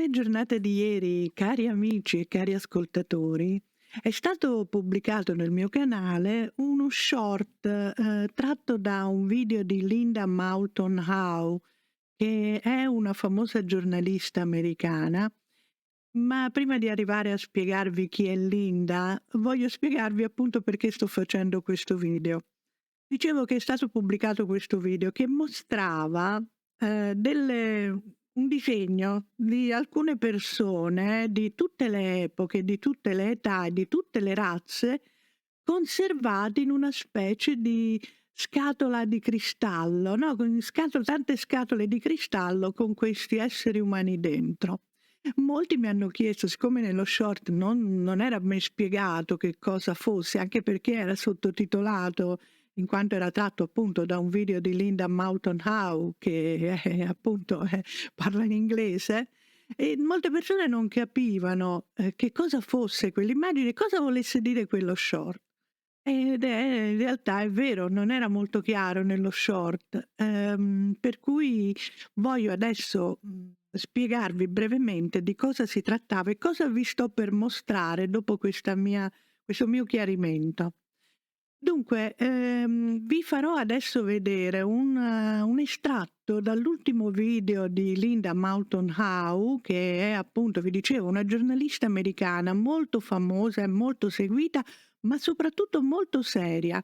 nelle giornate di ieri, cari amici e cari ascoltatori, è stato pubblicato nel mio canale uno short tratto da un video di Linda Moulton Howe, che è una famosa giornalista americana. Ma prima di arrivare a spiegarvi chi è Linda, voglio spiegarvi appunto perché sto facendo questo video. Dicevo che è stato pubblicato questo video che mostrava un disegno di alcune persone di tutte le epoche, di tutte le età e di tutte le razze, conservati in una specie di scatola di cristallo, no? Tante scatole di cristallo con questi esseri umani dentro. Molti mi hanno chiesto, siccome nello short non era ben spiegato che cosa fosse, anche perché era sottotitolato in quanto era tratto appunto da un video di Linda Moulton Howe che appunto parla in inglese, e molte persone non capivano che cosa fosse quell'immagine, cosa volesse dire quello short. Ed è in realtà è vero, non era molto chiaro nello short, per cui voglio adesso, spiegarvi brevemente di cosa si trattava e cosa vi sto per mostrare dopo questo mio chiarimento. Dunque, vi farò adesso vedere un estratto dall'ultimo video di Linda Moulton Howe, che è appunto, vi dicevo, una giornalista americana molto famosa e molto seguita, ma soprattutto molto seria.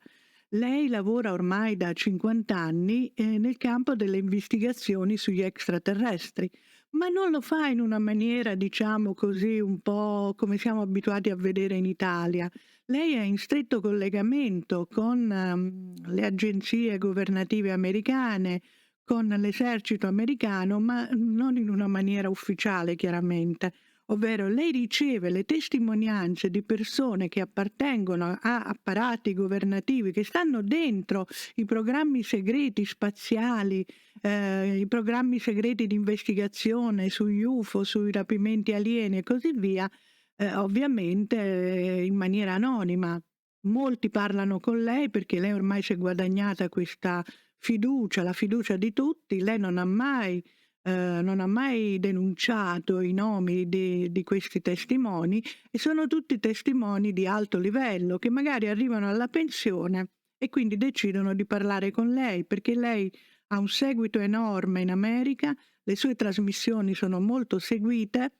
Lei lavora ormai da 50 anni, nel campo delle investigazioni sugli extraterrestri, ma non lo fa in una maniera, diciamo così, un po' come siamo abituati a vedere in Italia. Lei è in stretto collegamento con le agenzie governative americane, con l'esercito americano, ma non in una maniera ufficiale, chiaramente. Ovvero lei riceve le testimonianze di persone che appartengono a apparati governativi, che stanno dentro i programmi segreti spaziali, i programmi segreti di investigazione sugli UFO, sui rapimenti alieni e così via, ovviamente in maniera anonima. Molti parlano con lei perché lei ormai si è guadagnata questa fiducia, la fiducia di tutti. Lei non ha mai denunciato i nomi di questi testimoni, e sono tutti testimoni di alto livello che magari arrivano alla pensione e quindi decidono di parlare con lei perché lei ha un seguito enorme in America, le sue trasmissioni sono molto seguite.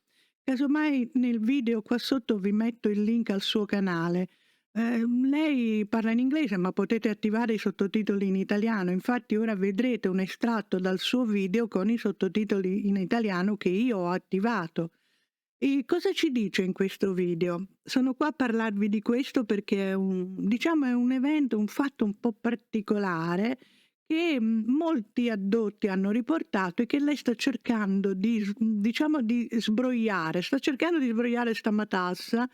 Casomai nel video qua sotto vi metto il link al suo canale. Lei parla in inglese, ma potete attivare i sottotitoli in italiano. Infatti ora vedrete un estratto dal suo video con i sottotitoli in italiano che io ho attivato. E cosa ci dice in questo video? Sono qua a parlarvi di questo perché diciamo, è un evento, un fatto un po' particolare che molti addotti hanno riportato e che lei sta cercando diciamo, di sbrogliare, sta cercando di sbrogliare sta matassa,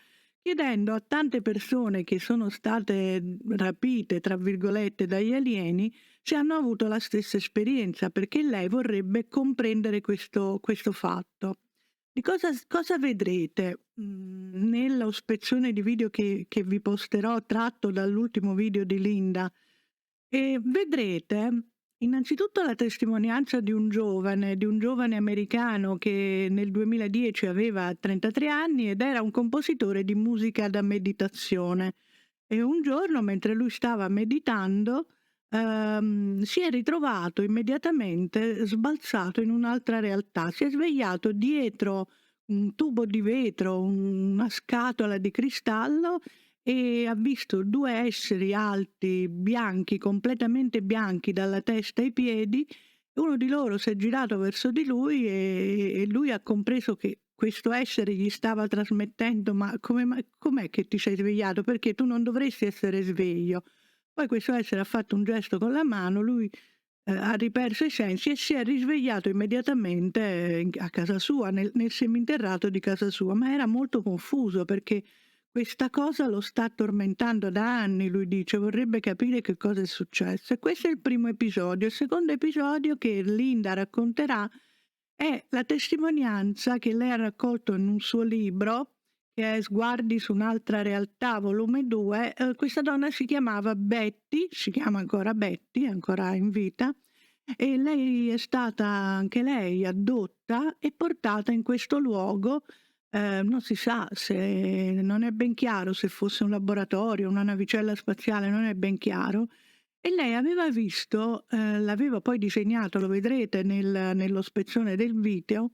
chiedendo a tante persone che sono state "rapite" tra virgolette dagli alieni se hanno avuto la stessa esperienza, perché lei vorrebbe comprendere questo fatto. Di cosa vedrete, nello spezzone di video che vi posterò tratto dall'ultimo video di Linda? Vedrete innanzitutto la testimonianza di un giovane americano che nel 2010 aveva 33 anni ed era un compositore di musica da meditazione. E un giorno, mentre lui stava meditando, si è ritrovato immediatamente sbalzato in un'altra realtà. Si è svegliato dietro un tubo di vetro, una scatola di cristallo, e ha visto 2 esseri alti, bianchi, completamente bianchi dalla testa ai piedi. Uno di loro si è girato verso di lui e lui ha compreso che questo essere gli stava trasmettendo: "Ma com'è che ti sei svegliato? Perché tu non dovresti essere sveglio". Poi questo essere ha fatto un gesto con la mano, lui, ha riperso i sensi e si è risvegliato immediatamente a casa sua, nel seminterrato di casa sua, ma era molto confuso perché questa cosa lo sta tormentando da anni, lui dice, vorrebbe capire che cosa è successo. E questo è il primo episodio. Il secondo episodio che Linda racconterà è la testimonianza che lei ha raccolto in un suo libro, che è Sguardi su un'altra realtà, volume 2. Questa donna si chiamava Betty, si chiama ancora Betty, è ancora in vita, e lei è stata anche lei addotta e portata in questo luogo, non si sa se non è ben chiaro se fosse un laboratorio, una navicella spaziale, non è ben chiaro, e lei aveva visto, l'aveva poi disegnato, lo vedrete nello spezzone del video,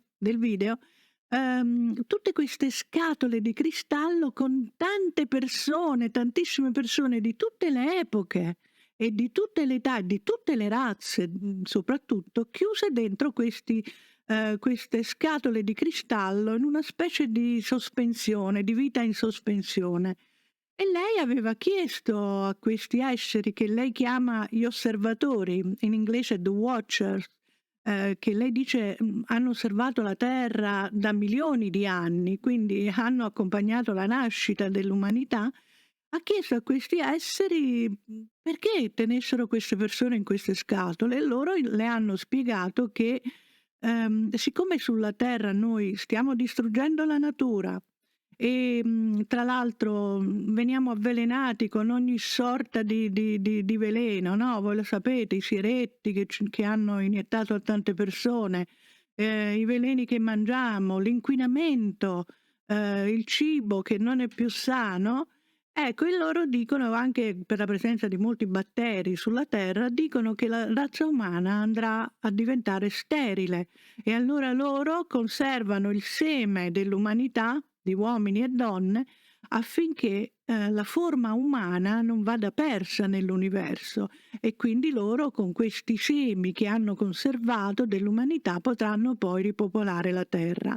tutte queste scatole di cristallo con tante persone, tantissime persone di tutte le epoche e di tutte le età e di tutte le razze, soprattutto, chiuse dentro queste scatole di cristallo in una specie di sospensione, di vita in sospensione. E lei aveva chiesto a questi esseri che lei chiama gli osservatori, in inglese the watchers, che lei dice hanno osservato la Terra da milioni di anni, quindi hanno accompagnato la nascita dell'umanità, ha chiesto a questi esseri perché tenessero queste persone in queste scatole, e loro le hanno spiegato che siccome sulla Terra noi stiamo distruggendo la natura, e tra l'altro veniamo avvelenati con ogni sorta di veleno, no? Voi lo sapete, i siretti che hanno iniettato a tante persone, i veleni che mangiamo, l'inquinamento, il cibo che non è più sano. Ecco, e loro dicono, anche per la presenza di molti batteri sulla Terra, dicono che la razza umana andrà a diventare sterile, e allora loro conservano il seme dell'umanità, di uomini e donne, affinché la forma umana non vada persa nell'universo, e quindi loro con questi semi che hanno conservato dell'umanità potranno poi ripopolare la Terra.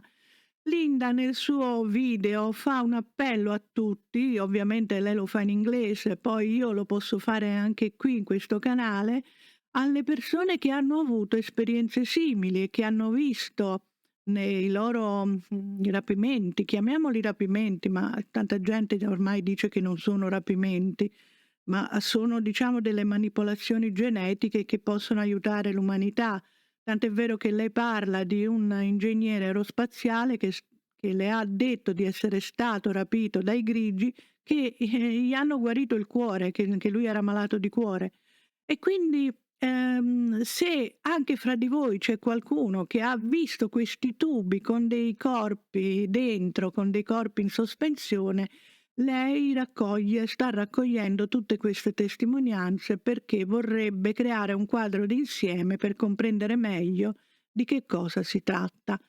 Linda nel suo video fa un appello a tutti, ovviamente lei lo fa in inglese, poi io lo posso fare anche qui in questo canale, alle persone che hanno avuto esperienze simili e che hanno visto nei loro rapimenti, chiamiamoli rapimenti, ma tanta gente ormai dice che non sono rapimenti, ma sono, diciamo, delle manipolazioni genetiche che possono aiutare l'umanità. Tant'è vero che lei parla di un ingegnere aerospaziale che le ha detto di essere stato rapito dai grigi, che gli hanno guarito il cuore, che lui era malato di cuore. E quindi se anche fra di voi c'è qualcuno che ha visto questi tubi con dei corpi dentro, con dei corpi in sospensione, lei sta raccogliendo tutte queste testimonianze perché vorrebbe creare un quadro d'insieme per comprendere meglio di che cosa si tratta.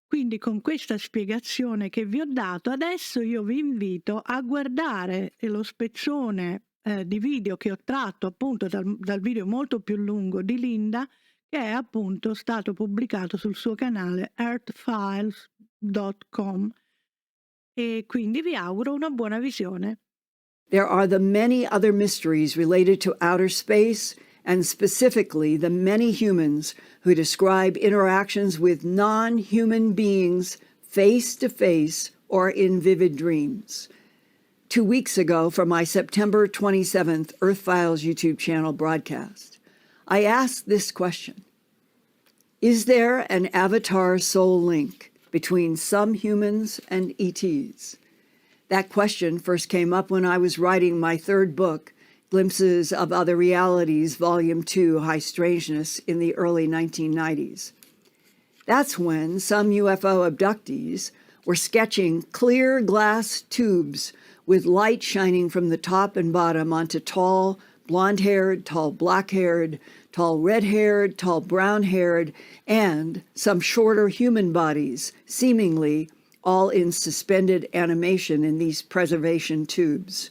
Quindi con questa spiegazione che vi ho dato, adesso io vi invito a guardare lo spezzone di video che ho tratto appunto dal video molto più lungo di Linda, che è appunto stato pubblicato sul suo canale earthfiles.com, e quindi vi auguro una buona visione. There are the many other mysteries related to outer space, and specifically the many humans who describe interactions with non-human beings face to face or in vivid dreams. 2 weeks ago, for my September 27th Earth Files YouTube channel broadcast, I asked this question: is there an avatar soul link between some humans and ETs? That question first came up when I was writing my third book, Glimpses of Other Realities, Volume 2, High Strangeness, in the early 1990s. That's when some UFO abductees were sketching clear glass tubes with light shining from the top and bottom onto tall blonde-haired, tall black-haired, tall red-haired, tall brown-haired, and some shorter human bodies, seemingly all in suspended animation in these preservation tubes.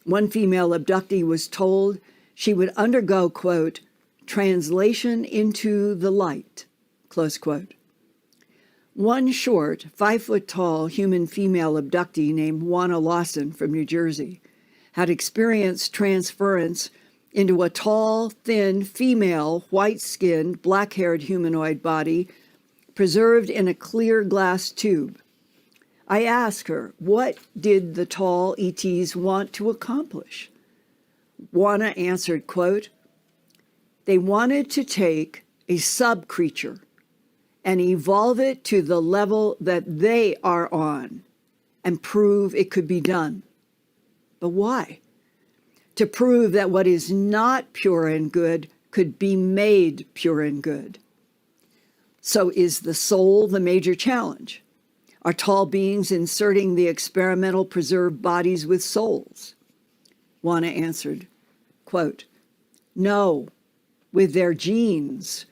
One female abductee was told she would undergo, quote, translation into the light, close quote. One short, 5-foot-tall human female abductee named Juana Lawson from New Jersey had experienced transference into a tall, thin, female, white-skinned, black-haired humanoid body preserved in a clear glass tube. I asked her, what did the tall ETs want to accomplish? Juana answered, quote, they wanted to take a sub-creature and evolve it to the level that they are on and prove it could be done. But why? To prove that what is not pure and good could be made pure and good. So is the soul the major challenge? Are tall beings inserting the experimental preserved bodies with souls? Juana answered, quote, no, with their genes,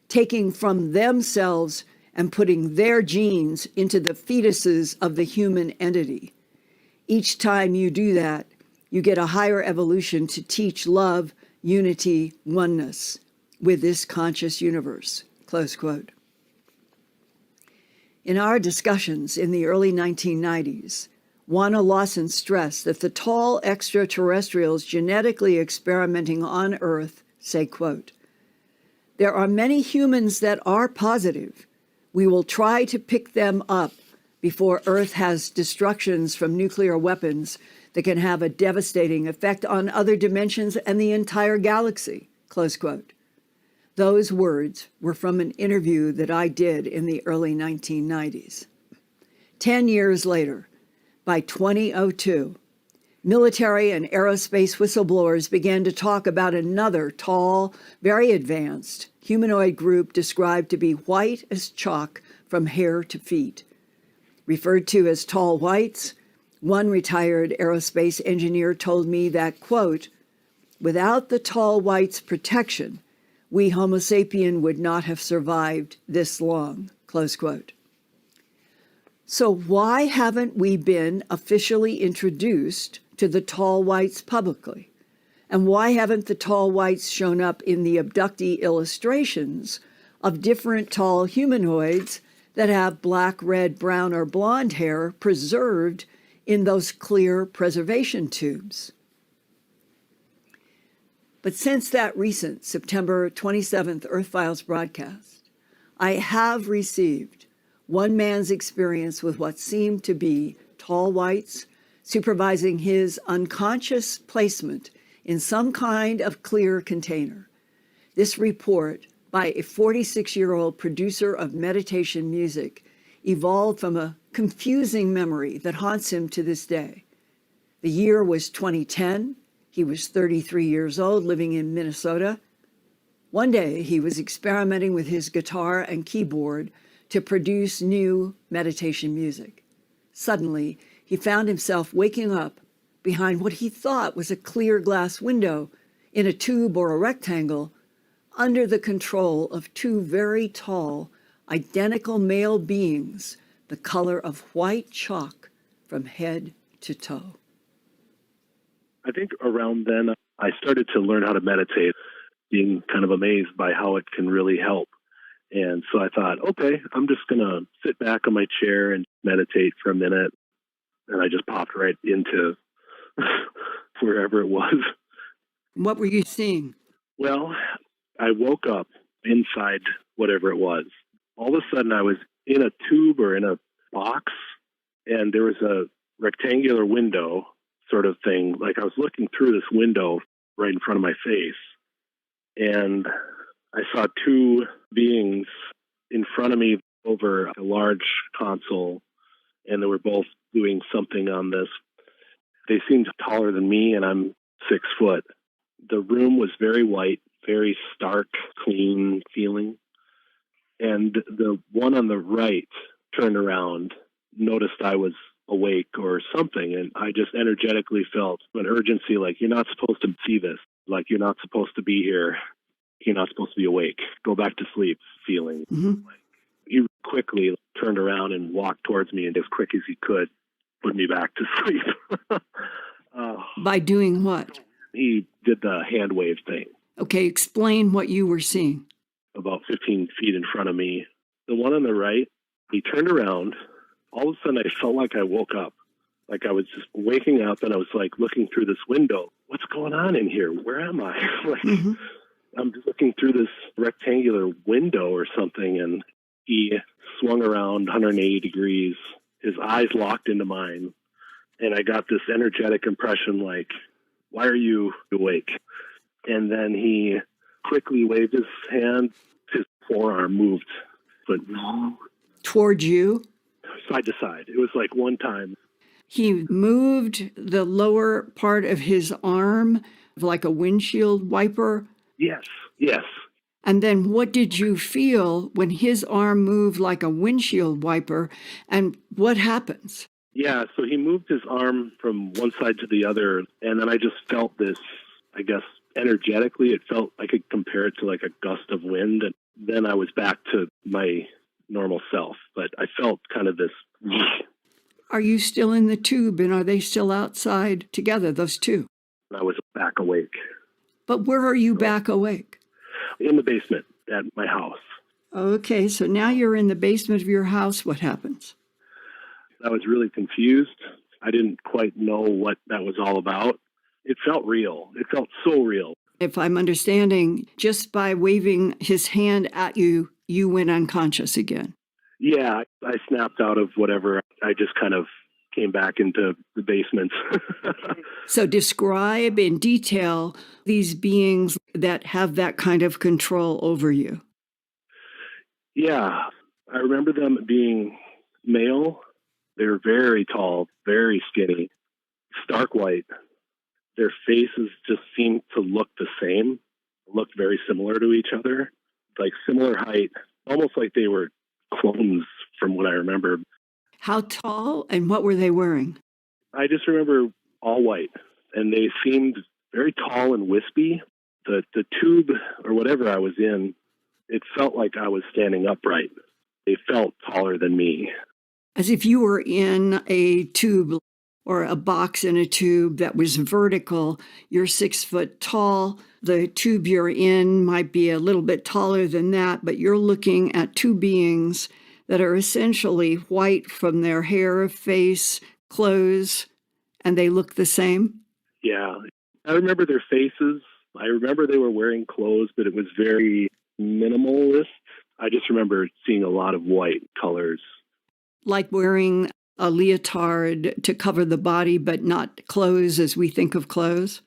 taking from themselves and putting their genes into the fetuses of the human entity. Each time you do that, you get a higher evolution to teach love, unity, oneness with this conscious universe, close quote. In our discussions in the early 1990s, Juana Lawson stressed that the tall extraterrestrials genetically experimenting on Earth say, quote, there are many humans that are positive. We will try to pick them up before Earth has destructions from nuclear weapons that can have a devastating effect on other dimensions and the entire galaxy, close quote. Those words were from an interview that I did in the early 1990s. 10 years later, by 2002, military and aerospace whistleblowers began to talk about another tall, very advanced humanoid group described to be white as chalk from hair to feet. Referred to as tall whites, one retired aerospace engineer told me that, quote, without the tall whites' protection, we Homo sapien would not have survived this long, close quote. So why haven't we been officially introduced to the tall whites publicly? And why haven't the tall whites shown up in the abductee illustrations of different tall humanoids that have black, red, brown, or blonde hair preserved in those clear preservation tubes? But since that recent September 27th Earth Files broadcast, I have received one man's experience with what seemed to be tall whites supervising his unconscious placement in some kind of clear container. This report by a 46-year-old producer of meditation music evolved from a confusing memory that haunts him to this day. The year was 2010. He was 33 years old, living in Minnesota. One day, he was experimenting with his guitar and keyboard to produce new meditation music. Suddenly, he found himself waking up behind what he thought was a clear glass window in a tube or a rectangle under the control of two very tall, identical male beings, the color of white chalk from head to toe. I think around then I started to learn how to meditate, being kind of amazed by how it can really help. And so I thought, okay, I'm just going to sit back on my chair and meditate for a minute. And I just popped right into wherever it was. What were you seeing? Well, I woke up inside whatever it was. All of a sudden I was in a tube or in a box, and there was a rectangular window sort of thing. Like I was looking through this window right in front of my face, and I saw two beings in front of me over a large console, and they were both doing something on this. They seemed taller than me, and I'm 6 foot. The room was very white, very stark, clean feeling. And the one on the right turned around, noticed I was awake or something, and I just energetically felt an urgency, like, you're not supposed to see this. Like, you're not supposed to be here. You're not supposed to be awake. Go back to sleep feeling. Mm-hmm. He quickly turned around and walked towards me, and as quick as he could, put me back to sleep. By doing what? He did the hand wave thing. Okay, explain what you were seeing. About 15 feet in front of me. The one on the right, he turned around. All of a sudden, I felt like I woke up. Like I was just waking up, and I was like looking through this window. What's going on in here? Where am I? Like, Mm-hmm. I'm just looking through this rectangular window or something, and he swung around 180 degrees. His eyes locked into mine, and I got this energetic impression like, why are you awake? And then he quickly waved his hand. His forearm moved, but Toward you? side to side. It was like one time. He moved the lower part of his arm like a windshield wiper Yes, yes. And then what did you feel when his arm moved like a windshield wiper? And what happens? Yeah, so he moved his arm from one side to the other, and then I just felt this, I guess, energetically. It felt, I could compare it to like a gust of wind, and then I was back to my normal self. But I felt kind of this, Are you still in the tube, and are they still outside together, those two? I was back awake But where are you back awake? in the basement at my house. Okay, so now you're in the basement of your house. What happens? I was really confused. I didn't quite know what that was all about. It felt real. It felt so real. If I'm understanding, just by waving his hand at you, you went unconscious again. Yeah, I snapped out of whatever. I just kind of came back into the basement. So describe in detail these beings that have that kind of control over you. Yeah, I remember them being male. They were very tall, very skinny, stark white. Their faces just seemed to look the same, looked very similar to each other, like similar height, almost like they were clones from what I remember. How tall and what were they wearing? I just remember all white, and they seemed very tall and wispy. The tube or whatever I was in, it felt like I was standing upright. They felt taller than me. As if you were in a tube or a box in a tube that was vertical. You're 6 foot tall. The tube you're in might be a little bit taller than that, but you're looking at two beings that are essentially white from their hair, face, clothes, and they look the same. Yeah. I remember their faces. I remember they were wearing clothes, but it was very minimalist. I just remember seeing a lot of white colors. Like wearing a leotard to cover the body, but not clothes as we think of clothes?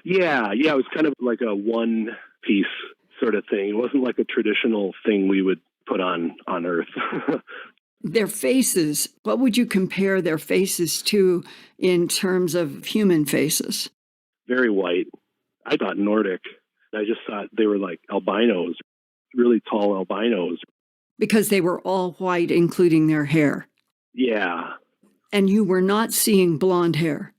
Yeah, it was kind of like a one-piece sort of thing. It wasn't like a traditional thing we would put on Earth. Their faces, what would you compare their faces to in terms of human faces? Very white. I thought Nordic. I just thought they were like albinos, really tall albinos. Because they were all white, including their hair. Yeah. And you were not seeing blonde hair.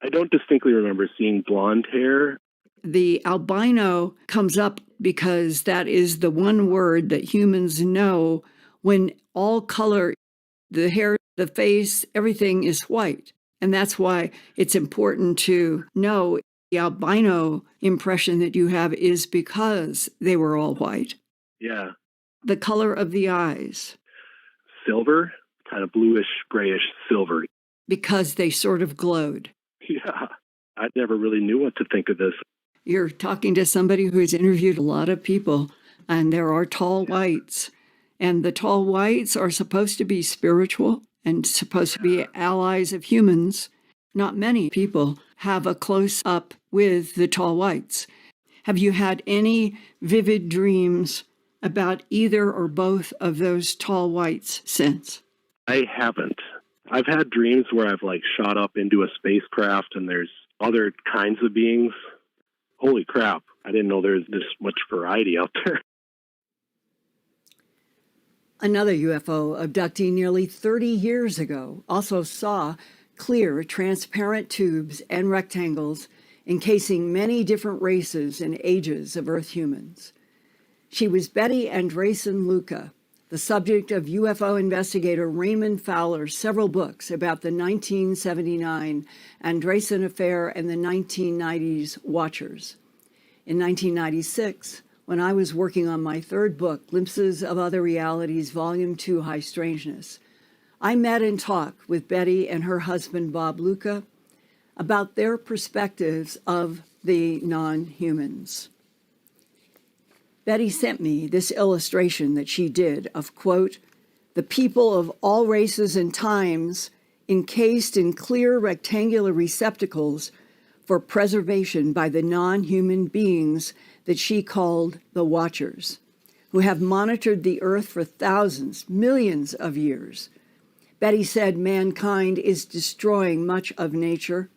I don't distinctly remember seeing blonde hair. The albino comes up because that is the one word that humans know when all color, the hair, the face, everything is white. And that's why it's important to know the albino impression that you have is because they were all white. Yeah. The color of the eyes. Silver, kind of bluish, grayish silver. Because they sort of glowed. Yeah. I never really knew what to think of this. You're talking to somebody who's interviewed a lot of people, and there are tall whites. And the tall whites are supposed to be spiritual and supposed to be allies of humans. Not many people have a close-up with the tall whites. Have you had any vivid dreams about either or both of those tall whites since? I haven't. I've had dreams where I've like shot up into a spacecraft and there's other kinds of beings. Holy crap. I didn't know there's this much variety out there. Another UFO abductee nearly 30 years ago also saw clear, transparent tubes and rectangles encasing many different races and ages of Earth humans. She was Betty Andresen Luca, the subject of UFO investigator Raymond Fowler's several books about the 1979 Andresen Affair and the 1990s Watchers. In 1996, when I was working on my third book, Glimpses of Other Realities, Volume 2, High Strangeness, I met and talked with Betty and her husband, Bob Luca, about their perspectives of the non-humans. Betty sent me this illustration that she did of, quote, the people of all races and times encased in clear rectangular receptacles for preservation by the non-human beings that she called the Watchers, who have monitored the Earth for thousands, millions of years. Betty said mankind is destroying much of nature,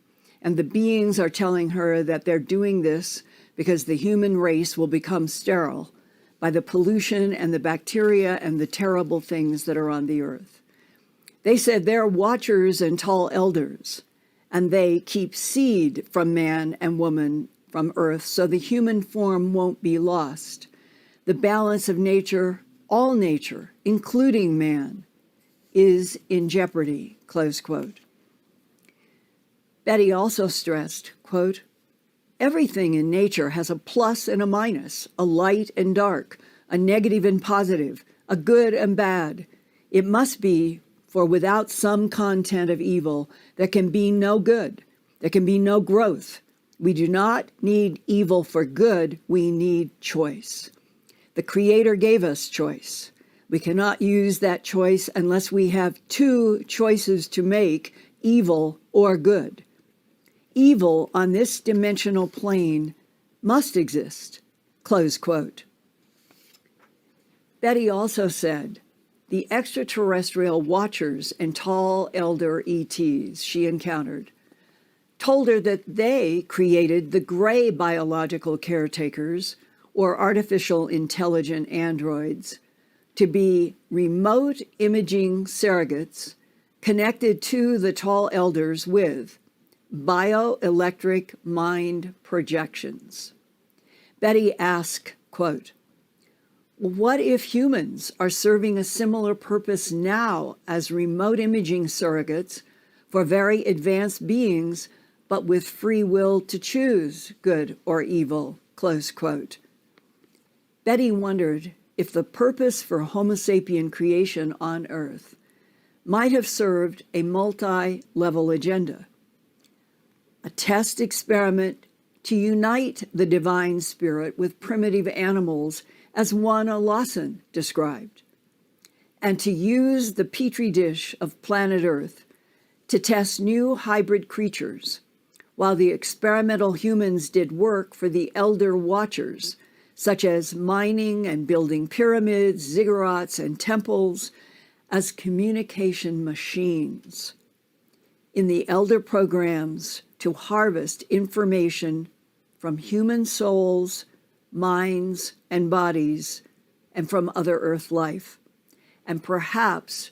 and the beings are telling her that they're doing this because the human race will become sterile by the pollution and the bacteria and the terrible things that are on the earth. They said they're watchers and tall elders, and they keep seed from man and woman from earth so the human form won't be lost. The balance of nature, all nature, including man, is in jeopardy, close quote. Betty also stressed, quote, everything in nature has a plus and a minus, a light and dark, a negative and positive, a good and bad. It must be, for without some content of evil, there can be no good, there can be no growth. We do not need evil for good, we need choice. The Creator gave us choice. We cannot use that choice unless we have two choices to make, evil or good. Evil on this dimensional plane must exist, close quote. Betty also said, the extraterrestrial watchers and tall elder ETs she encountered told her that they created the gray biological caretakers, or artificial intelligent androids, to be remote imaging surrogates connected to the tall elders with bioelectric mind projections. Betty asked, quote, what if humans are serving a similar purpose now as remote imaging surrogates for very advanced beings, but with free will to choose good or evil, close quote. Betty wondered if the purpose for Homo sapien creation on Earth might have served a multi-level agenda, a test experiment to unite the divine spirit with primitive animals, as Juana Lawson described, and to use the petri dish of planet Earth to test new hybrid creatures, while the experimental humans did work for the elder watchers, such as mining and building pyramids, ziggurats, and temples, as communication machines. In the elder programs to harvest information from human souls, minds, and bodies, and from other Earth life, and perhaps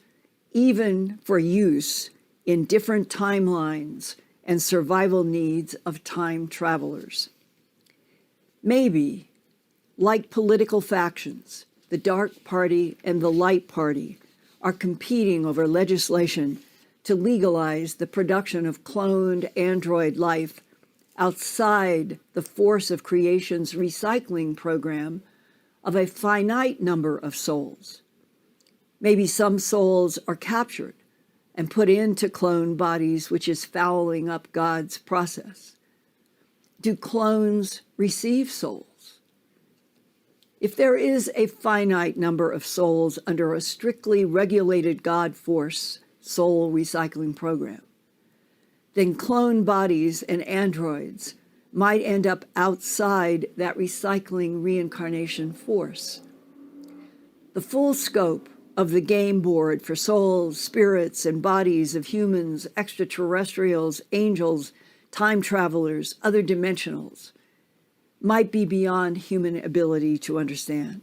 even for use in different timelines and survival needs of time travelers. Maybe, like political factions, the dark party and the light party are competing over legislation to legalize the production of cloned android life outside the force of creation's recycling program of a finite number of souls. Maybe some souls are captured and put into clone bodies, which is fouling up God's process. Do clones receive souls? If there is a finite number of souls under a strictly regulated God force soul recycling program, then clone bodies and androids might end up outside that recycling reincarnation force. The full scope of the game board for souls, spirits, and bodies of humans, extraterrestrials, angels, time travelers, other dimensionals, might be beyond human ability to understand.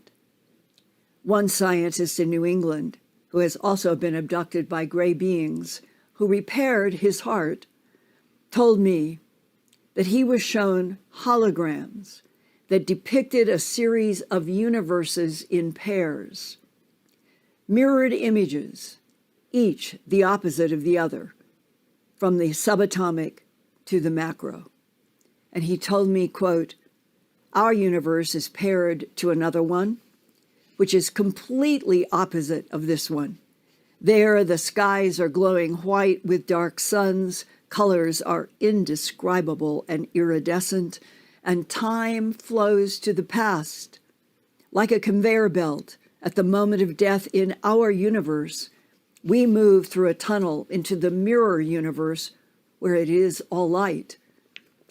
One scientist in New England, who has also been abducted by gray beings, who repaired his heart, told me that he was shown holograms that depicted a series of universes in pairs, mirrored images, each the opposite of the other, from the subatomic to the macro. And he told me, quote, our universe is paired to another one, which is completely opposite of this one. There, the skies are glowing white with dark suns, colors are indescribable and iridescent, and time flows to the past. Like a conveyor belt, at the moment of death in our universe, we move through a tunnel into the mirror universe where it is all light.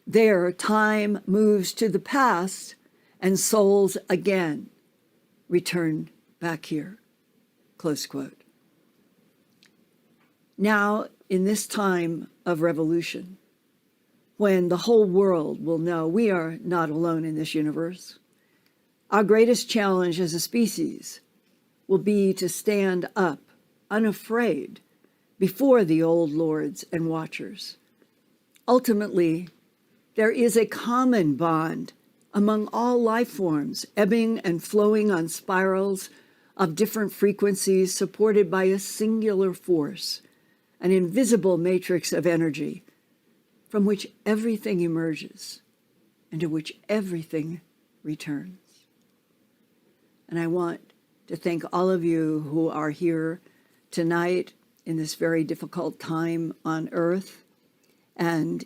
There, time moves to the past, and souls again return back here, close quote. Now, in this time of revolution, when the whole world will know we are not alone in this universe. Our greatest challenge as a species will be to stand up, unafraid, before the old lords and watchers. Ultimately, there is a common bond among all life forms, ebbing and flowing on spirals of different frequencies, supported by a singular force, an invisible matrix of energy from which everything emerges and to which everything returns. And I want to thank all of you who are here tonight in this very difficult time on Earth, and